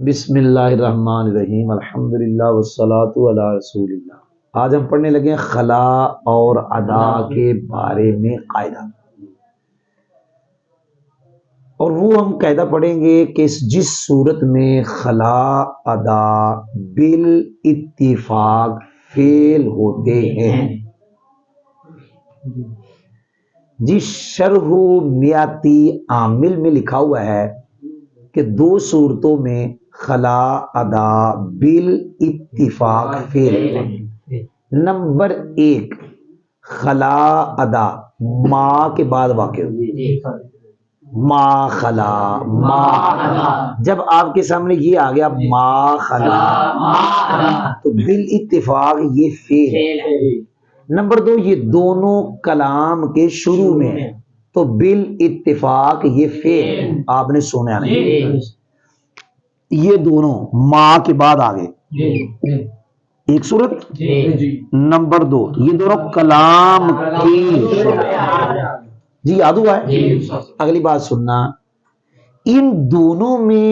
بسم اللہ الرحمن الرحیم، الحمدللہ والصلاۃ علی رسول اللہ۔ آج ہم پڑھنے لگے ہیں خلا اور ادا کے بارے میں قاعدہ، اور وہ ہم قاعدہ پڑھیں گے کہ جس صورت میں خلا ادا بالاتفاق فعل ہوتے ہیں، جس شرح میاتی عامل میں لکھا ہوا ہے کہ دو صورتوں میں خلا ادا بالاتفاق فعل۔ نمبر ایک، خلا ادا ما کے بعد واقع ہو، ما خلا ما، جب آپ کے سامنے یہ آ گیا ما خلا تو بالاتفاق یہ فعل۔ نمبر دو، یہ دونوں کلام کے شروع میں تو بالاتفاق یہ فعل آپ نے سنا نہیں، یہ دونوں ماں کے بعد آگے ایک صورت۔ نمبر دو، یہ دونوں کلام کی، جی یاد ہوا ہے؟ اگلی بات سننا، ان دونوں میں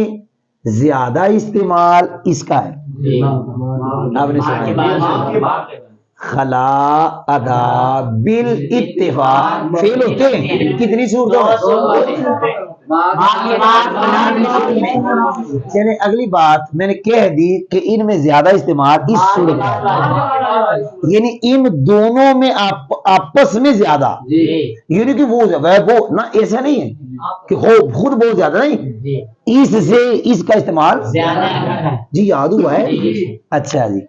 زیادہ استعمال اس کا ہے، آپ نے سنا خلا ادا بالاتفاق فعل ہوتے ہیں کتنی صورتوں؟ یعنی اگلی بات میں نے کہہ دی کہ ان میں زیادہ استعمال اس صورت میں، یعنی ان دونوں میں آپس میں زیادہ، یعنی کہ وہ نہ ایسا نہیں ہے کہ خود بہت زیادہ نہیں، اس سے اس کا استعمال جی یاد ہوا ہے؟ اچھا جی،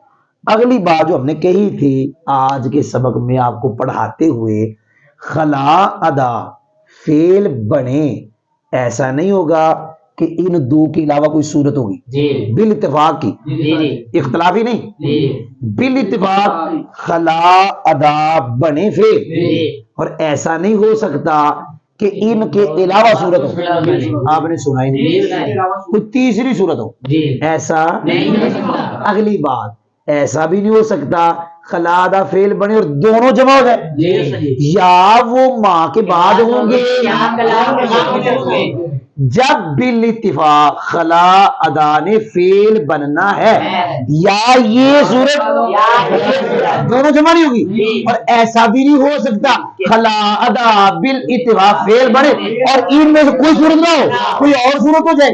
اگلی بات جو ہم نے کہی تھی آج کے سبق میں آپ کو پڑھاتے ہوئے، خلا ادا فعل بنے، ایسا نہیں ہوگا کہ ان دو کے علاوہ کوئی صورت ہوگی بالاتفاق کی، اختلافی نہیں، بالاتفاق خلا ادا بنے فعل، اور ایسا نہیں ہو سکتا کہ ان کے علاوہ صورت ہو، آپ نے سنا ہی نہیں کوئی تیسری صورت ہو، ایسا نہیں۔ اگلی بات، ایسا بھی نہیں ہو سکتا خلا ادا فعل بنے اور دونوں جمع ہو جائے، یا وہ ماں کے بعد ہوں گے جب بالاتفاق خلا ادا نے فعل بننا ہے، یا یہ صورت دونوں جمع نہیں ہوگی، اور ایسا بھی نہیں ہو سکتا خلا ادا بالاتفاق فعل بنے اور ان میں سے کوئی صورت نہ ہو، کوئی اور صورت ہو جائے،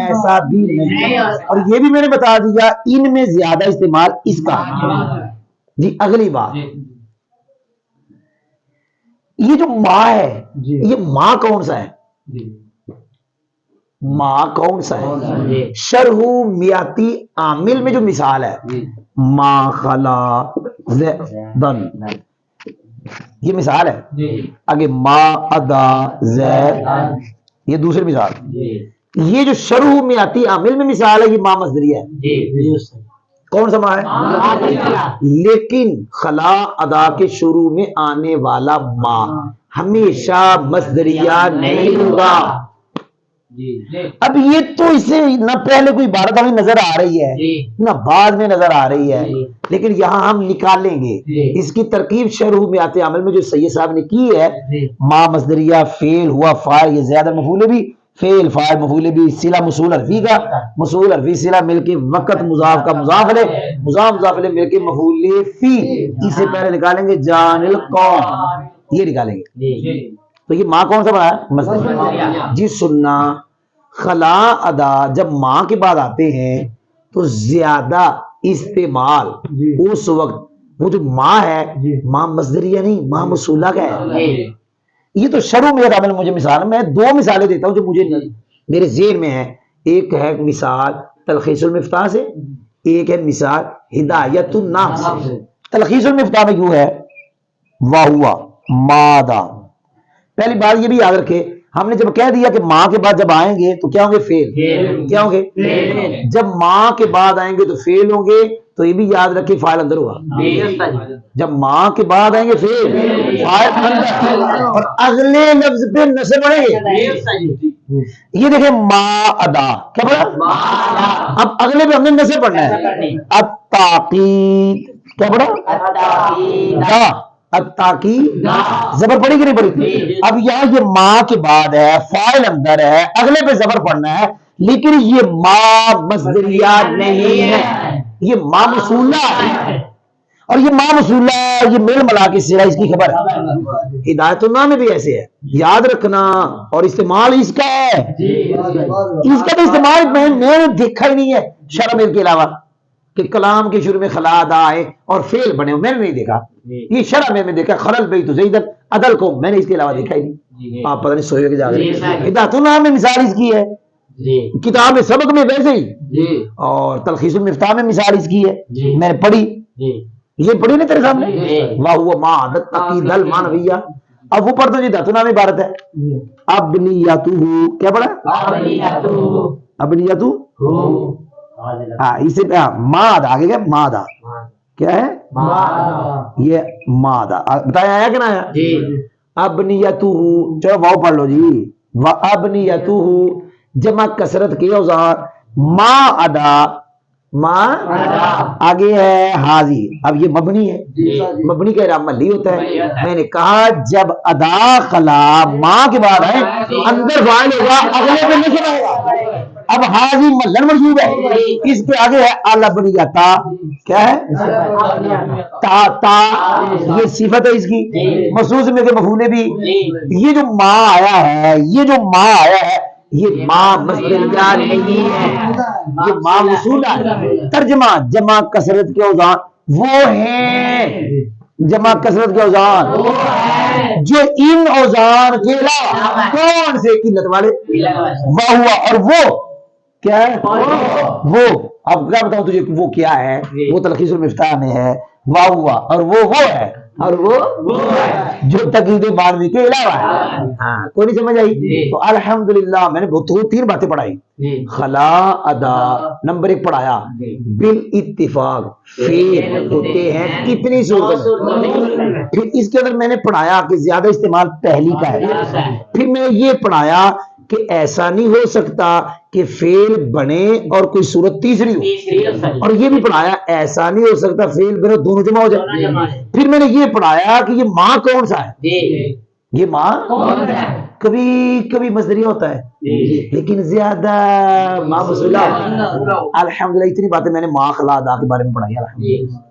ایسا بھی نہیں۔ اور یہ بھی میں نے بتا دیا ان میں زیادہ استعمال اس کا۔ جی اگلی بات، یہ جو ماں ہے، یہ ماں کون سا ہے؟ ماں کون سا ہے؟ شرح میاتی عامل میں جو مثال ہے ما خلا زیدن، یہ مثال ہے۔ آگے ما ادا زید، یہ دوسری مثال۔ یہ جو شرح میاتی عامل میں مثال ہے یہ ما مصدریہ ہے، کون سا ماں ہے؟ لیکن خلا ادا کے شروع میں آنے والا ماں ہمیشہ مصدریہ نہیں ہوگا۔ اب یہ تو اسے نہ پہلے کوئی عبارت ہمیں نظر آ رہی ہے نہ بعد میں نظر آ رہی ہے، لیکن یہاں ہم نکالیں گے اس کی ترکیب شرح میات عمل میں جو سید صاحب نے کی ہے، ما مصدریہ فعل ہوا فاعل، یہ زیادہ مفعول بھی، فعل فاعل مفعول بھی، صلہ موصول حرفی کا، موصول حرفی صلہ مل کے وقت مضاف کا مضاف علیہ، مضاف مضاف علیہ مل کے مفعول فی، اس سے پہلے نکالیں گے جان القوم، یہ نکالیں گے۔ تو یہ ماں کون سا بنا ہے؟ مصدر۔ جی سننا، خلا ادا جب ماں کے بعد آتے ہیں تو زیادہ استعمال اس وقت، وہ جو ماں ہے ماں مصدریہ نہیں، ماں موصولہ کا ہے۔ یہ تو شروع میں عمل مجھے مثال، میں دو مثالیں دیتا ہوں جو مجھے میرے ذہن میں ہے، ایک ہے مثال تلخیص المفتاح سے، ایک ہے مثال ہدایت الناس سے۔ تلخیص المفتاح میں یوں ہے واہوا مادہ، پہلی بات یہ بھی یاد رکھے، ہم نے جب کہہ دیا کہ ماں کے بعد جب آئیں گے تو کیا ہوں گے؟ فعل۔ کیا ہوں گے؟ جب ماں کے بعد آئیں گے تو فعل ہوں گے، تو یہ بھی یاد رکھے فاعل اندر ہوگا، جب ماں کے بعد آئیں گے فعل، فاعل اندر، اور اگلے لفظ پہ نصب پڑیں گے۔ یہ دیکھیں ما ادا، کیا پڑھا؟ اب اگلے پہ ہم نے نصب پڑھنا ہے، التاقید، کیا پڑھا؟ التاقید، زبر پڑی کہ نہیں پڑی؟ اب یہاں یہ ماں کے بعد ہے، فاعل اندر ہے، اگلے پہ زبر پڑھنا ہے، لیکن یہ ما مصدریہ نہیں ہے، یہ ما موصولہ ہے، اور یہ ما موصولہ یہ مل ملا کے سرا اس کی خبر ہے۔ ہدایت اللہ میں بھی ایسے ہے، یاد رکھنا، اور استعمال اس کا ہے، اس کا تو استعمال میں نے دیکھا ہی نہیں ہے شرع مل کے علاوہ کہ کلام کے شروع میں خلا ادا آئے اور فعل بنے، میں نے نہیں دیکھا، یہ شرع میں دیکھا خلل بیت زیدن عدل کو، میں نے اس کے علاوہ دیکھا ہی نہیں۔ آپ پتہ نہیں سوئے کے جا رہے ہیں۔ ہدایت اللہ میں مثال اس کی ہے، کتاب میں سبق میں ویسے ہی، اور تلخیص المفتاح میں مثال اس کی ہے، میں نے پڑھی، یہ پڑھی نا تیرے سامنے، واہ ہوا ما عادت عقید المانویہ۔ اب وہ پڑھتا جی دھتنا میں عبارت ہے ابنیتہ، کیا پڑھا؟ ابنیتہ، ہاں اسے ماد آگے گیا، مادہ کیا ہے؟ یہ مادہ بتایا آیا کہ نہ آیا؟ ابنیتہ، چلو واو پڑھ لو جی، وابنیتہ جمع کثرت کے اوزار، ما ادا، ما آگے ہے حاضی، اب یہ مبنی ہے، مبنی کا اعراب ملی ہوتا ہے۔ میں نے کہا جب ادا خلا ما کے بعد ہے اندر فاعل ہوگا، اگلے پہ نہیں آئے گا۔ اب حاضی ملن منصوب ہے، اس کے آگے ہے الابنیتا، کیا ہے؟ تا، تا یہ صفت ہے اس کی، مخصوص میں کے مفعول بھی۔ یہ جو ما آیا ہے، یہ جو ما آیا ہے یہ ما مصدریہ نہیں ہے، یہ ما موصولہ ہے۔ ترجمہ جمع کثرت کے اوزان وہ ہیں، جمع کثرت کے اوزان جو ان اوزان کے علاوہ کون سے قلت والے، واہ ہوا، اور وہ کیا ہے؟ وہ، اب کیا بتاؤں تجھے وہ کیا ہے؟ وہ تلخیص المفتاح میں ہے، واہ ہوا، اور وہ ہے، اور وہ جو تقلید معنوی کے علاوہ ہے۔ ہاں کوئی نہیں سمجھ آئی؟ تو الحمدللہ میں نے بہت 3 باتیں پڑھائی، خلا ادا نمبر 1 پڑھایا، بالاتفاق فعل ہوتے ہیں کتنی صورتوں میں، پھر اس کے اندر میں نے پڑھایا کہ زیادہ استعمال پہلی کا ہے، پھر میں یہ پڑھایا کہ ایسا نہیں ہو سکتا کہ فعل بنے اور کوئی صورت تیسری ہو، اور یہ بھی پڑھایا ایسا نہیں ہو سکتا فعل بنے دونوں جمع ہو جائے۔ پھر میں نے یہ پڑھایا کہ یہ ماں کون سا ہے، یہ ماں کبھی کبھی مصدریہ ہوتا ہے لیکن زیادہ ماں موصولہ۔ الحمدللہ اتنی باتیں میں نے ماں خلا ادا کے بارے میں پڑھائی، الحمدللہ۔